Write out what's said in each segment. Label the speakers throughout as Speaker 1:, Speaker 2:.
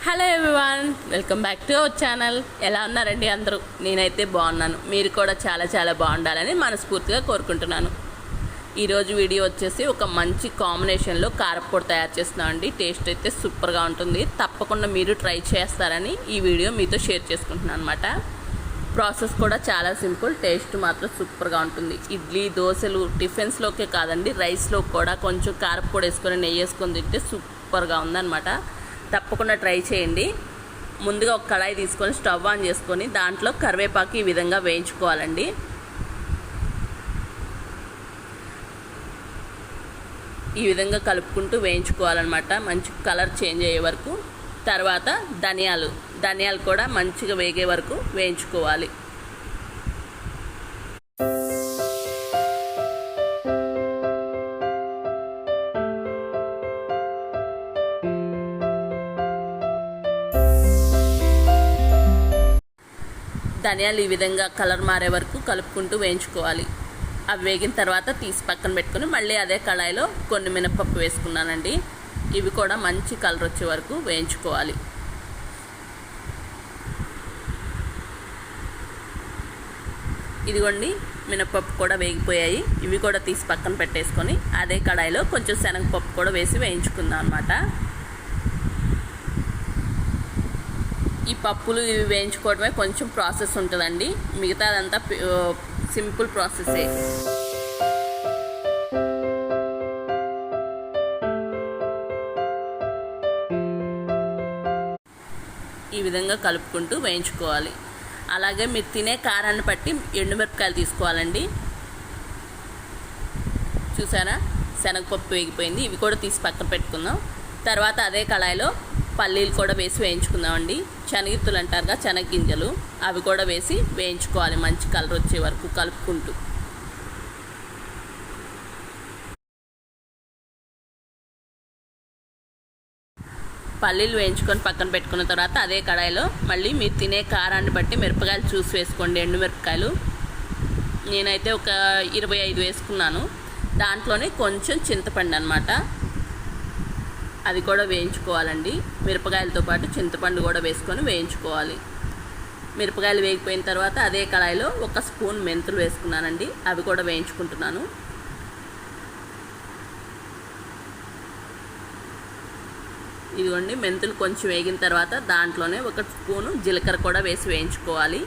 Speaker 1: Hello everyone, welcome back to our channel. ఎలా ఉన్నారండి అందరూ? నేనైతే బాగున్నాను. మీరు కూడా చాలా చాలా బాగుండాలని మనస్ఫూర్తిగా కోరుకుంటున్నాను. ఈరోజు వీడియో వచ్చేసి ఒక మంచి కాంబినేషన్లో కారప్పొడి తయారు చేస్తున్నామండి. టేస్ట్ అయితే సూపర్గా ఉంటుంది. తప్పకుండా మీరు ట్రై చేస్తారని ఈ వీడియో మీతో షేర్ చేసుకుంటున్నాను అనమాట. ప్రాసెస్ కూడా చాలా సింపుల్, టేస్ట్ మాత్రం సూపర్గా ఉంటుంది. ఇడ్లీ, దోశలు, టిఫిన్స్లోకే కాదండి, రైస్లో కూడా కొంచెం కారప్పొడి వేసుకొని నెయ్యి వేసుకొని తింటే సూపర్గా ఉందన్నమాట. తప్పకుండా ట్రై చేయండి. ముందుగా ఒక కడాయి తీసుకొని స్టవ్ ఆన్ చేసుకొని దాంట్లో కరివేపాకు ఈ విధంగా వేయించుకోవాలండి. ఈ విధంగా కలుపుకుంటూ వేయించుకోవాలన్నమాట, మంచి కలర్ చేంజ్ అయ్యే వరకు. తర్వాత ధనియాలు కూడా మంచిగా వేగే వరకు వేయించుకోవాలి. ధనియాలు ఈ విధంగా కలర్ మారే వరకు కలుపుకుంటూ వేయించుకోవాలి. అవి వేగిన తర్వాత తీసి పక్కన పెట్టుకుని మళ్ళీ అదే కళాయిలో కొన్ని మినపప్పు వేసుకున్నానండి. ఇవి కూడా మంచి కలర్ వచ్చే వరకు వేయించుకోవాలి. ఇదిగోండి, మినపప్పు కూడా వేగిపోయాయి. ఇవి కూడా తీసి పక్కన పెట్టేసుకొని అదే కళాయిలో కొంచెం శనగపప్పు కూడా వేసి వేయించుకుందాం అన్నమాట. ఈ పప్పులు ఇవి వేయించుకోవడమే కొంచెం ప్రాసెస్ ఉంటుందండి, మిగతాదంతా సింపుల్ ప్రాసెసే. ఈ విధంగా కలుపుకుంటూ వేయించుకోవాలి. అలాగే మీరు తినే కారాన్ని బట్టి ఎండుమిరపకాయలు తీసుకోవాలండి. చూసారా, శనగపప్పు వేగిపోయింది. ఇవి కూడా తీసి పక్కన పెట్టుకుందాం. తర్వాత అదే కళాయిలో పల్లీలు కూడా వేసి వేయించుకుందామండి. శనగిత్తులు అంటారుగా, శనగగింజలు, అవి కూడా వేసి వేయించుకోవాలి మంచి కలర్ వచ్చే వరకు కలుపుకుంటూ. పల్లీలు వేయించుకొని పక్కన పెట్టుకున్న తర్వాత అదే కడాయిలో మళ్ళీ మీరు తినే కారాన్ని బట్టి మిరపకాయలు చూసి వేసుకోండి. ఎండుమిరపకాయలు నేనైతే ఒక 25 వేసుకున్నాను. దాంట్లోనే కొంచెం చింతపండు అన్నమాట, అది కూడా వేయించుకోవాలండి. మిరపకాయలతో పాటు చింతపండు కూడా వేసుకొని వేయించుకోవాలి. మిరపకాయలు వేగిపోయిన తర్వాత అదే కడాయిలో 1 స్పూన్ మెంతులు వేసుకున్నానండి, అవి కూడా వేయించుకుంటున్నాను. ఇదిగోండి, మెంతులు కొంచెం వేగిన తర్వాత దాంట్లోనే 1 స్పూను జీలకర్ర కూడా వేసి వేయించుకోవాలి.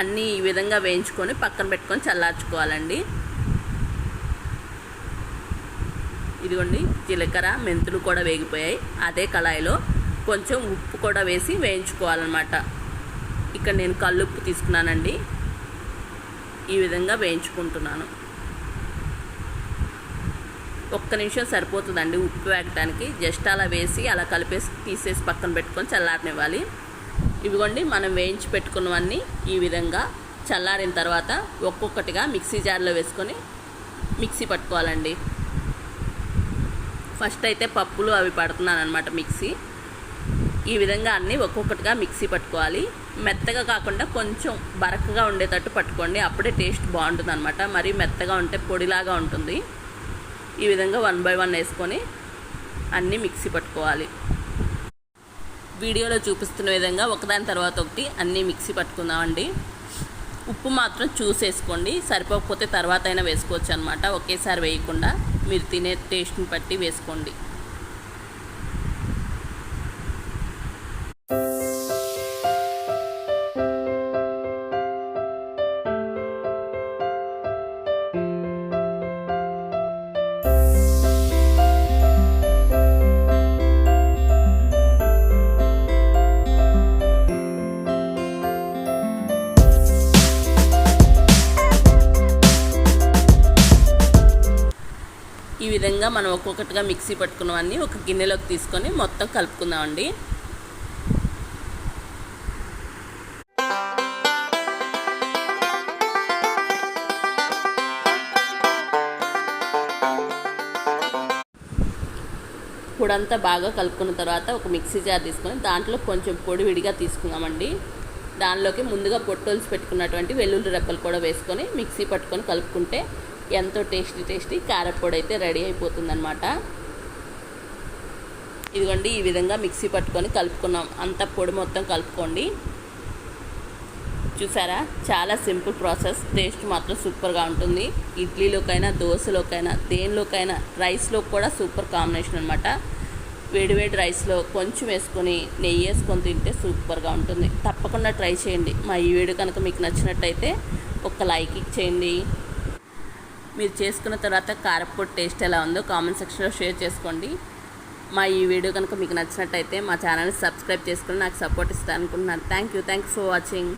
Speaker 1: అన్నీ ఈ విధంగా వేయించుకొని పక్కన పెట్టుకొని చల్లార్చుకోవాలండి. ఇదిగోండి, జీలకర్ర, మెంతులు కూడా వేగిపోయాయి. అదే కళాయిలో కొంచెం ఉప్పు కూడా వేసి వేయించుకోవాలన్నమాట. ఇక్కడ నేను కల్లుప్పు తీసుకున్నానండి. ఈ విధంగా వేయించుకుంటున్నాను. 1 నిమిషం సరిపోతుందండి ఉప్పు వేగటానికి. జస్ట్ అలా వేసి అలా కలిపేసి తీసేసి పక్కన పెట్టుకొని చల్లారనివ్వాలి. ఇవిగోండి, మనం వేయించి పెట్టుకున్నవన్నీ ఈ విధంగా చల్లారిన తర్వాత ఒక్కొక్కటిగా మిక్సీ జార్లో వేసుకొని మిక్సీ పట్టుకోవాలండి. ఫస్ట్ అయితే పప్పులు అవి పడుతున్నాను అనమాట మిక్సీ. ఈ విధంగా అన్నీ ఒక్కొక్కటిగా మిక్సీ పట్టుకోవాలి. మెత్తగా కాకుండా కొంచెం బరకగా ఉండేటట్టు పట్టుకోండి, అప్పుడే టేస్ట్ బాగుంటుంది అనమాట. మరీ మెత్తగా ఉంటే పొడిలాగా ఉంటుంది. ఈ విధంగా 1 by 1 వేసుకొని అన్నీ మిక్సీ పట్టుకోవాలి. వీడియోలో చూపిస్తున్న విధంగా ఒకదాని తర్వాత ఒకటి అన్నీ మిక్సీ పట్టుకుందామండి. ఉప్పు మాత్రం చూసేసుకోండి, సరిపోకపోతే తర్వాత అయినా వేసుకోవచ్చు అనమాట. ఒకేసారి వేయకుండా మీరు తినే టేస్ట్ని బట్టి వేసుకోండి. ఈ విధంగా మనం ఒక్కొక్కటిగా మిక్సీ పట్టుకున్నవన్నీ ఒక గిన్నెలోకి తీసుకొని మొత్తం కలుపుకుందామండి. పొడంతా బాగా కలుపుకున్న తర్వాత ఒక మిక్సీ జార్ తీసుకొని దాంట్లో కొంచెం పొడి విడిగా తీసుకుందామండి. దానిలోకి ముందుగా పొట్టొలిసి పెట్టుకున్నటువంటి వెల్లుల్లి రెబ్బలు కూడా వేసుకొని మిక్సీ పట్టుకొని కలుపుకుంటే ఎంతో టేస్టీ కారప్పొడి అయితే రెడీ అయిపోతుందన్నమాట. ఇదిగోండి ఈ విధంగా మిక్సీ పట్టుకొని కలుపుకున్నాం. అంతా పొడి మొత్తం కలుపుకోండి. చూసారా, చాలా సింపుల్ ప్రాసెస్. టేస్ట్ మాత్రం సూపర్గా ఉంటుంది. ఇడ్లీలోకైనా, దోశలోకైనా, దేనిలోకైనా, రైస్లో కూడా సూపర్ కాంబినేషన్ అనమాట. వేడివేడి రైస్లో కొంచెం వేసుకొని నెయ్యి వేసుకొని తింటే సూపర్గా ఉంటుంది. తప్పకుండా ట్రై చేయండి. మా ఈ వీడియో కనుక మీకు నచ్చినట్టయితే ఒక లైక్ ఇచ్చేయండి. మీరు చేసుకున్న తర్వాత కారపొడి టేస్ట్ ఎలా ఉందో కామెంట్ సెక్షన్లో షేర్ చేసుకోండి. మా ఈ వీడియో కనుక మీకు నచ్చినట్టయితే మా ఛానల్ని సబ్స్క్రైబ్ చేసుకొని నాకు సపోర్ట్ ఇస్తాను అనుకుంటున్నాను. Thank you for watching.